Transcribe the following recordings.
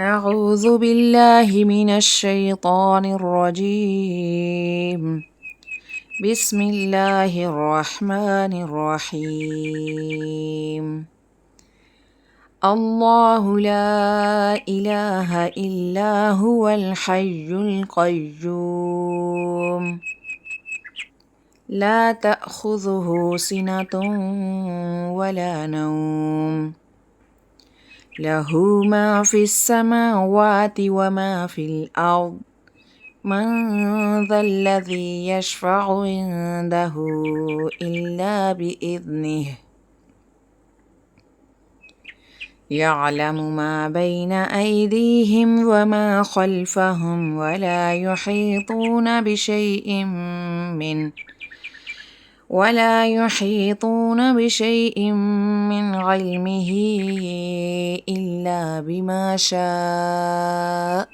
أعوذ بالله من الشيطان الرجيم. بسم الله الرحمن الرحيم. الله لا إله إلا هو الحي القيوم لا تأخذه سنة ولا نوم له ما في السماوات وما في الأرض من ذا الذي يشفع عنده إلا بإذنه يعلم ما بين أيديهم وما خلفهم ولا يحيطون بشيء من علمه إلا بما شاء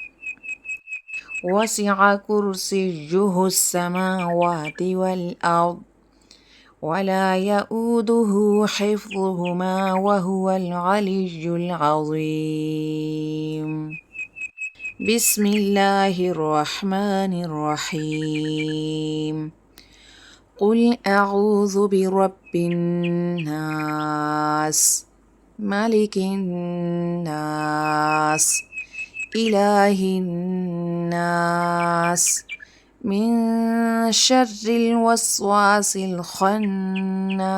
وسع كرسيه السماوات والأرض ولا يؤوده حفظهما وهو العلي العظيم. بسم الله الرحمن الرحيم. قل أعوذ برب الناس ملك الناس إله الناس من شر الوسواس الخناس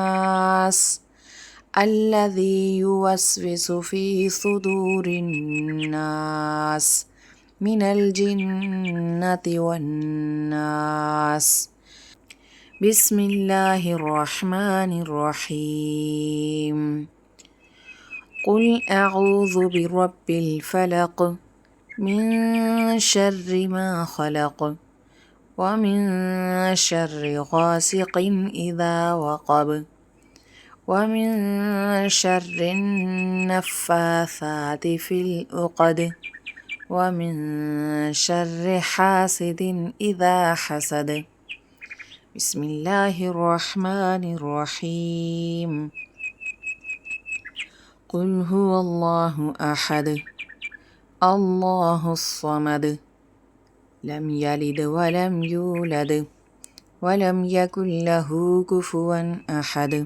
الذي يوسوس في صدور الناس من الجنة والناس. بسم الله الرحمن الرحيم. قل أعوذ برب الفلق من شر ما خلق ومن شر غاسق إذا وقب ومن شر النفاثات في العقد ومن شر حاسد إذا حسد. بسم الله الرحمن الرحيم. قل هو الله أحد الله الصمد لم يلد ولم يولد ولم يكن له كفوا أحد.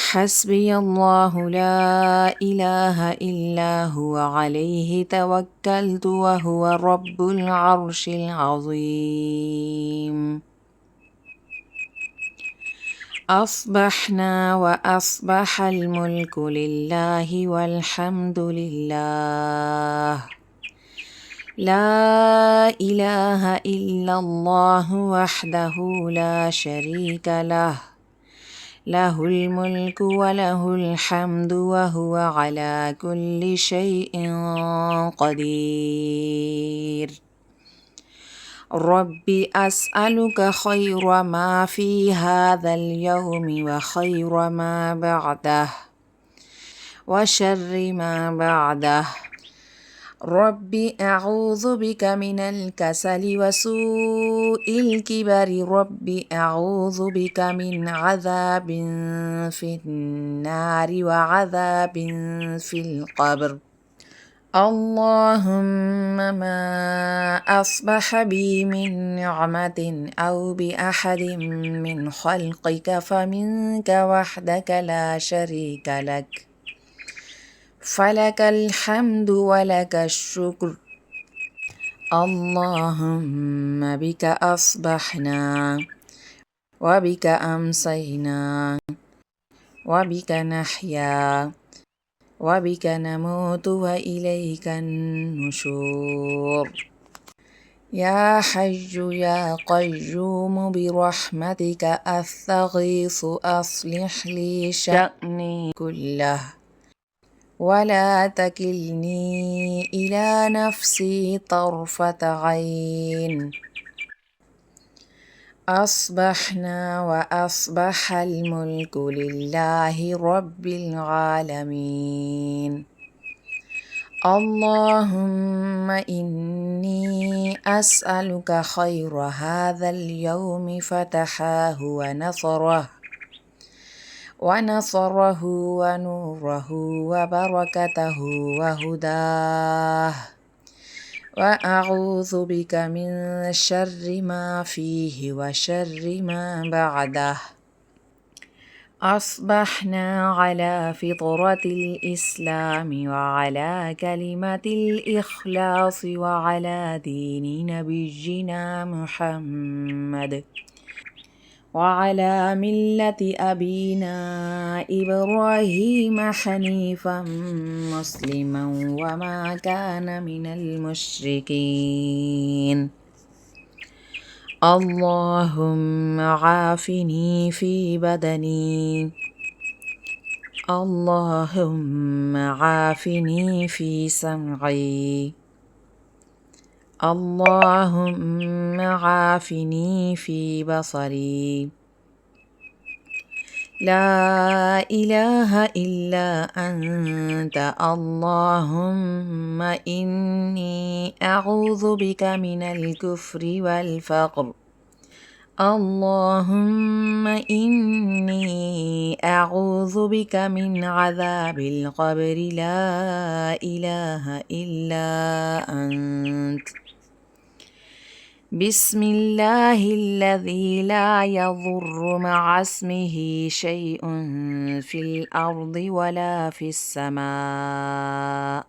حسبي الله لا إله إلا هو عليه توكلت وهو رب العرش العظيم. أصبحنا وأصبح الملك لله والحمد لله لا إله إلا الله وحده لا شريك له له الملك وله الحمد وهو على كل شيء قدير. رب أسألك خير ما في هذا اليوم وخير ما بعده وشر ما بعده. رب أعوذ بك من الكسل وسوء الكبر. رب أعوذ بك من عذاب في النار وعذاب في القبر. اللهم ما أصبح بي من نعمة أو بأحد من خلقك فمنك وحدك لا شريك لك فلك الحمد ولك الشكر. اللهم بك أصبحنا وبك أمسينا وبك نحيا وبك نموت وإليك النشور. يا حي يا قيوم برحمتك أستغيث أصلح لي شأني كله ولا تكلني إلى نفسي طرفة عين. أصبحنا وأصبح الملك لله رب العالمين. اللهم إني أسألك خير هذا اليوم فتحاه ونصره ونصره ونوره وبركته وهداه وأعوذ بك من شر ما فيه وشر ما بعده. أصبحنا على فطرة الإسلام وعلى كلمة الإخلاص وعلى دين نبينا محمد وعلى ملة أبينا إبراهيم حنيفا مسلما وما كان من المشركين. اللهم عافني في بدني، اللهم عافني في سمعي، اللهم عافني في بصري. لا إله إلا أنت اللهم إني أعوذ بك من الكفر والفقر. اللهم إني أعوذ بك من عذاب القبر لا إله إلا أنت. بسم الله الذي لا يضر مع اسمه شيء في الأرض ولا في السماء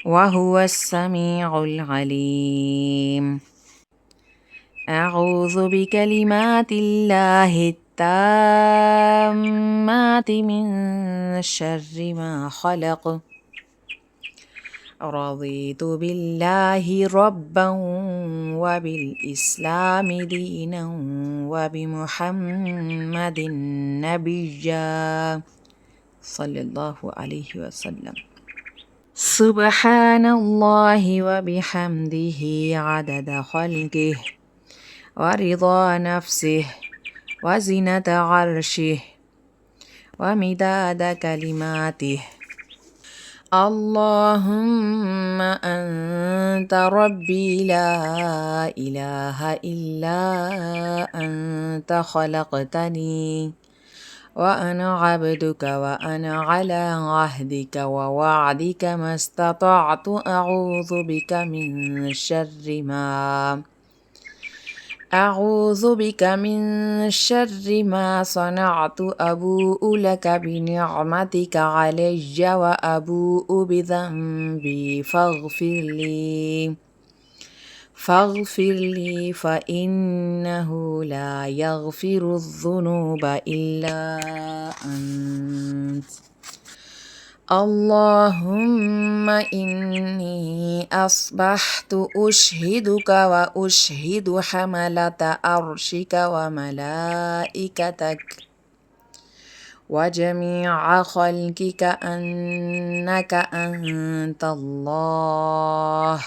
وهو السميع العليم. أعوذ بكلمات الله التامات من شر ما خلق. رضيت بالله ربا وبالإسلام دينا وبمحمد نبيا صلى الله عليه وسلم. سبحان الله وبحمده عدد خلقه ورضا نفسه وزنة عرشه ومداد كلماته. اللهم أنت ربي لا إله إلا أنت خلقتني وأنا عبدك وأنا على عهدك ووعدك ما استطعت. أعوذ بك من شر ما صنعت. أبوء لك بنعمتك علي وأبوء بذنبي فاغفر لي فإنه لا يغفر الذنوب إلا أنت. اللهم إني أصبحت أشهدك وأشهد حملة عرشك وملائكتك وجميع خلقك أنك أنت الله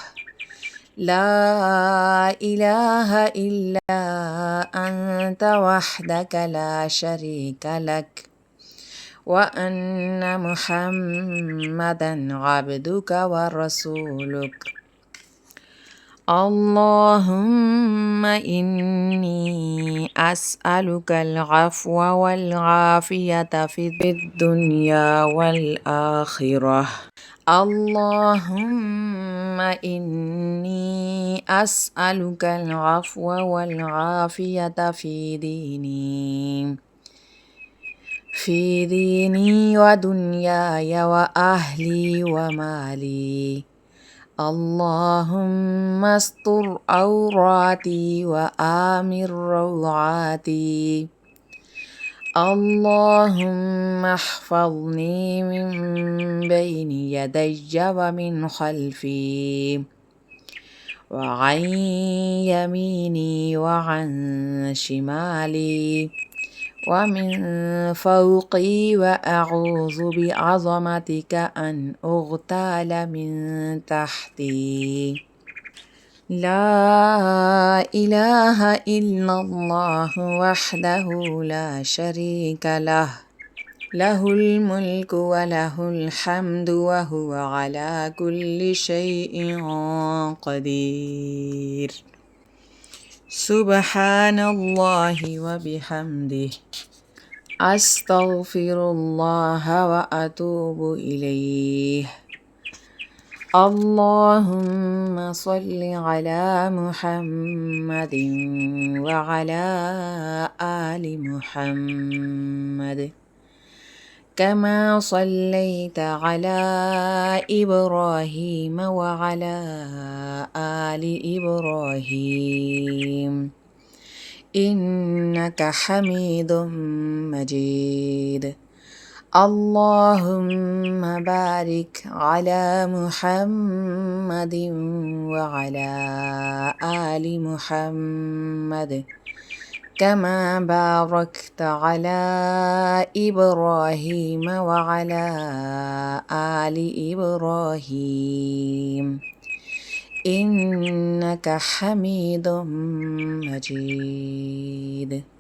لا إله إلا أنت وحدك لا شريك لك وأن محمدا عبدك ورسولك. اللهم إني أسألك العفو والعافية في الدنيا والآخرة. اللهم إني أسألك العفو والعافية في ديني ودنياي وأهلي ومالي. اللهم استر عوراتي وآمن روعاتي. اللهم احفظني من بين يدي ومن خلفي وعن يميني وعن شمالي ومن فوقي وأعوذ بعظمتك أن أغتال من تحتي. لا إله إلا الله وحده لا شريك له، له الملك وله الحمد وهو على كل شيء قدير. سبحان الله وبحمده أستغفر الله وأتوب إليه. اللهم صل على محمد وعلى آل محمد كما صليت على إبراهيم وعلى آل إبراهيم إنك حميد مجيد. اللهم بارك على محمد وعلى آل محمد كما باركت على إبراهيم وعلى آل إبراهيم إنك حميد مجيد.